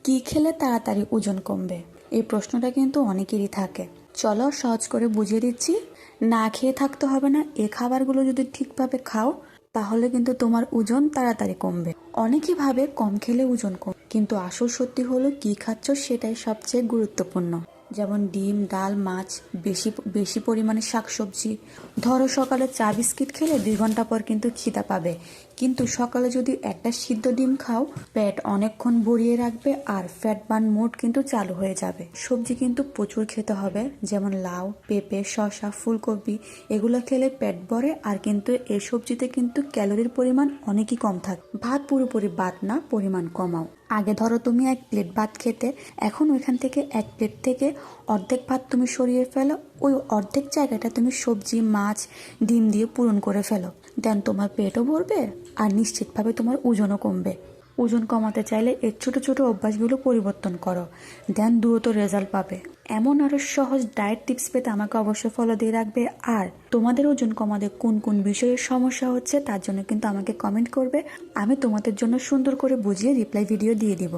কি খেলে তাড়াতাড়ি ওজন কমবে? এই প্রশ্নটা কিন্তু অনেকেরই থাকে। চলো সহজ করে বুঝিয়ে দিচ্ছি। না খেয়ে থাকতে হবে না, এই খাবারগুলো যদি ঠিকভাবে খাও তাহলে কিন্তু তোমার ওজন তাড়াতাড়ি কমবে। অনেকেই ভাবে কম খেলে ওজন কম, কিন্তু আসল সত্যি হলো কি খাচ্ছ সেটাই সবচেয়ে গুরুত্বপূর্ণ। যেমন ডিম, ডাল, মাছ, বেশি বেশি পরিমাণে শাকসবজি। ধরো সকালে চা বিস্কিট খেলে 2 ঘন্টা পর কিন্তু খিদা পাবে, কিন্তু সকালে যদি একটা সিদ্ধ ডিম খাও পেট অনেকক্ষণ ভরিয়ে রাখবে আর ফ্যাট বার্ন মোড কিন্তু চালু হয়ে যাবে। সবজি কিন্তু প্রচুর খেতে হবে, যেমন লাউ, পেঁপে, শসা, ফুলকপি। এগুলো খেলে পেট ভরে, আর কিন্তু এই সবজিতে কিন্তু ক্যালোরির পরিমাণ অনেকই কম থাকে। ভাত পুরোপুরি বাদ না, পরিমাণ কমাও। আগে ধরো তুমি 1 প্লেট ভাত খেতে, এখন ওইখান থেকে 1 প্লেট থেকে অর্ধেক ভাত তুমি সরিয়ে ফেলো। ওই অর্ধেক জায়গাটা তুমি সবজি, মাছ, ডিম দিয়ে পূরণ করে ফেলো। দেন তোমার পেটও ভরবে আর নিশ্চিতভাবে তোমার ওজনও কমবে। ওজন কমাতে চাইলে এই ছোট ছোট অভ্যাসগুলো পরিবর্তন করো, দেন দ্রুত রেজাল্ট পাবে। এমন আরো সহজ ডায়েট টিপস পেতে আমাকে অবশ্যই ফলো দিয়ে রাখবে। আর তোমাদের ওজন কমাতে কোন কোন বিষয়ের সমস্যা হচ্ছে তার জন্য কিন্তু আমাকে কমেন্ট করবে, আমি তোমাদের জন্য সুন্দর করে বুঝিয়ে রিপ্লাই ভিডিও দিয়ে দিব।